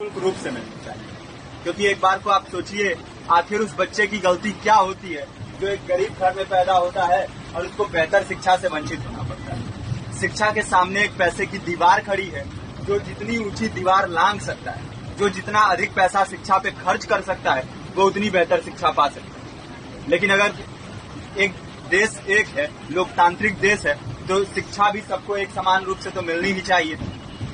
निःशुल्क रूप से मिलनी चाहिए। क्योंकि एक बार को आप सोचिए, आखिर उस बच्चे की गलती क्या होती है जो एक गरीब घर में पैदा होता है और उसको बेहतर शिक्षा से वंचित होना पड़ता है। शिक्षा के सामने एक पैसे की दीवार खड़ी है, जो जितनी ऊंची दीवार लांघ सकता है, जो जितना अधिक पैसा शिक्षा पे खर्च कर सकता है, वो उतनी बेहतर शिक्षा पा सकता है। लेकिन अगर एक देश एक है, लोकतांत्रिक देश है, तो शिक्षा भी सबको एक समान रूप से तो मिलनी ही चाहिए।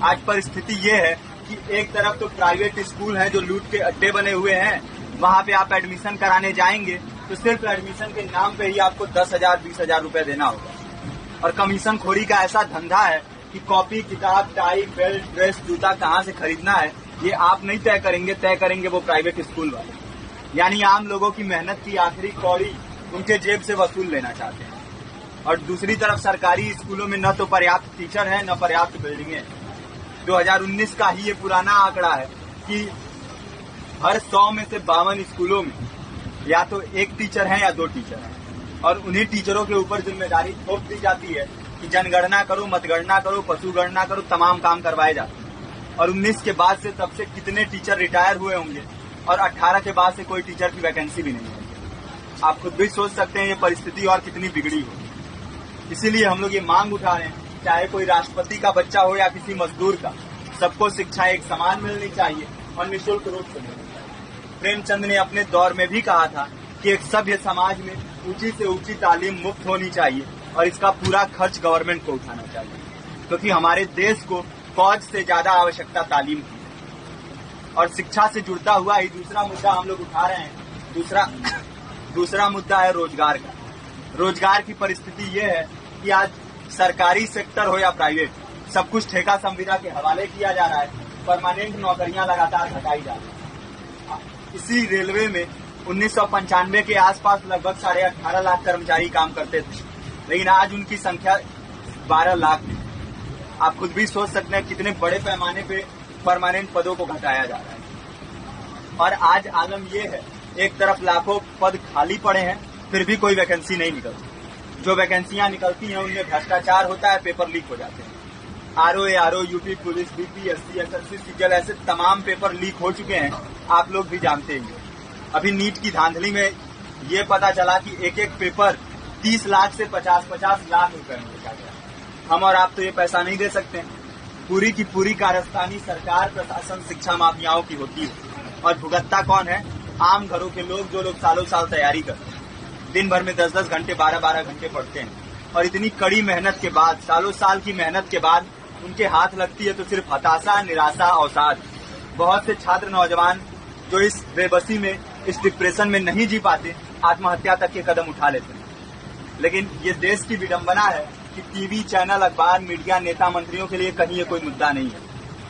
आज परिस्थिति ये है कि एक तरफ तो प्राइवेट स्कूल हैं जो लूट के अड्डे बने हुए हैं, वहां पे आप एडमिशन कराने जाएंगे तो सिर्फ एडमिशन के नाम पे ही आपको 10,000 20,000 रुपए देना होगा। और कमीशन खोरी का ऐसा धंधा है कि कॉपी, किताब, टाई, बेल्ट, ड्रेस, जूता कहाँ से खरीदना है ये आप नहीं तय करेंगे वो प्राइवेट स्कूल वाले। यानी आम लोगों की मेहनत की आखिरी कौड़ी उनके जेब से वसूल लेना चाहते हैं। और दूसरी तरफ सरकारी स्कूलों में न तो पर्याप्त टीचर है, न पर्याप्त बिल्डिंगें हैं। 2019 का ही ये पुराना आंकड़ा है कि हर 100 में से 52 स्कूलों में या तो एक टीचर है या 2 टीचर हैं। और उन्हीं टीचरों के ऊपर जिम्मेदारी थोप दी जाती है कि जनगणना करो, मतगणना करो, पशुगणना करो, तमाम काम करवाए जाते हैं। और 19 के बाद से तब से कितने टीचर रिटायर हुए होंगे और 18 के बाद से कोई टीचर की वैकेंसी भी नहीं है। आप खुद भी सोच सकते हैं ये परिस्थिति और कितनी बिगड़ी होगी। इसीलिए हम लोग ये मांग उठा रहे हैं, चाहे कोई राष्ट्रपति का बच्चा हो या किसी मजदूर का, सबको शिक्षा एक समान मिलनी चाहिए और निःशुल्क रूप से मिलनी चाहिए। प्रेमचंद ने अपने दौर में भी कहा था कि एक सभ्य समाज में ऊंची से ऊंची तालीम मुफ्त होनी चाहिए और इसका पूरा खर्च गवर्नमेंट को उठाना चाहिए, क्योंकि हमारे देश को फौज से ज्यादा आवश्यकता तालीम की है। और शिक्षा से जुड़ता हुआ ही दूसरा मुद्दा हम लोग उठा रहे हैं। दूसरा मुद्दा है रोजगार का। रोजगार की परिस्थिति ये है कि आज सरकारी सेक्टर हो या प्राइवेट, सब कुछ ठेका संविदा के हवाले किया जा रहा है। परमानेंट नौकरियां लगातार घटाई जा रही है। इसी रेलवे में 1995 के आसपास लगभग 18.5 लाख कर्मचारी काम करते थे, लेकिन आज उनकी संख्या 12 लाख है। आप खुद भी सोच सकते हैं कितने बड़े पैमाने पे परमानेंट पदों को घटाया जा रहा है। और आज आलम ये है, एक तरफ लाखों पद खाली पड़े हैं, फिर भी कोई वैकेंसी नहीं निकलती। जो वैकेंसियां निकलती हैं उनमें भ्रष्टाचार होता है, पेपर लीक हो जाते हैं। RO, UP police, BPSC, SSC, CGL, ऐसे तमाम पेपर लीक हो चुके हैं, आप लोग भी जानते हैं। अभी नीट की धांधली में ये पता चला कि एक एक पेपर 30 लाख से 50-50 लाख रुपए में बेचा गया। हम और आप तो ये पैसा नहीं दे सकते। पूरी की पूरी कारस्तानी सरकार, प्रशासन, शिक्षा माफियाओं की होती है। और भुगतता कौन है? आम घरों के लोग, जो लोग सालों साल तैयारी करते हैं, दिन भर में 10-10 घंटे, 12-12 घंटे पढ़ते हैं। और इतनी कड़ी मेहनत के बाद, सालों साल की मेहनत के बाद उनके हाथ लगती है तो सिर्फ हताशा, निराशा, अवसाद। बहुत से छात्र नौजवान जो इस बेबसी में, इस डिप्रेशन में नहीं जी पाते, आत्महत्या तक के कदम उठा लेते हैं। लेकिन ये देश की विडंबना है कि टीवी चैनल, अखबार, मीडिया, नेता, मंत्रियों के लिए कहीं ये कोई मुद्दा नहीं है।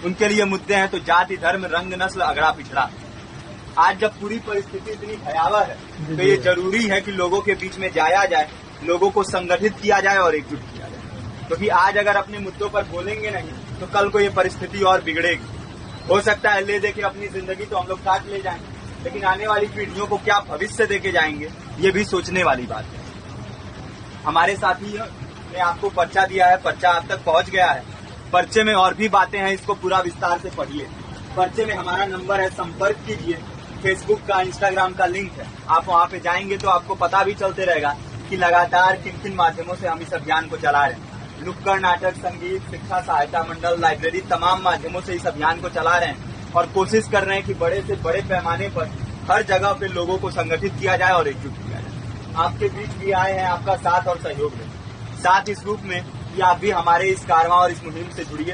उनके लिए मुद्दे हैं तो जाति, धर्म, रंग, नस्ल, अगड़ा पिछड़ा। आज जब पूरी परिस्थिति इतनी भयावह है तो ये जरूरी है कि लोगों के बीच में जाया जाए, लोगों को संगठित किया जाए और एकजुट किया जाए। क्योंकि आज अगर अपने मुद्दों पर बोलेंगे नहीं तो कल को ये परिस्थिति और बिगड़ेगी। हो सकता है ले दे के अपनी जिंदगी तो हम लोग काट ले जाएंगे, लेकिन आने वाली पीढ़ियों को क्या भविष्य देके जाएंगे, ये भी सोचने वाली बात है। हमारे साथी ने आपको पर्चा दिया है, पर्चा आप तक पहुंच गया है। पर्चे में और भी बातें हैं, इसको पूरा विस्तार से पढ़िए। पर्चे में हमारा नंबर है, संपर्क कीजिए। फेसबुक का, इंस्टाग्राम का लिंक है, आप वहां पे जाएंगे तो आपको पता भी चलते रहेगा कि लगातार किन किन माध्यमों से हम इस अभियान को चला रहे हैं। नुक्कड़ नाटक, संगीत, शिक्षा सहायता मंडल, लाइब्रेरी, तमाम माध्यमों से इस अभियान को चला रहे हैं और कोशिश कर रहे हैं कि बड़े से बड़े पैमाने पर हर जगह पे लोगों को संगठित किया जाए और एकजुट किया जाए। आपके बीच भी आए हैं आपका साथ और सहयोग दें। साथ इस रूप में कि आप भी हमारे इस कारवां और इस मुहिम से जुड़िए।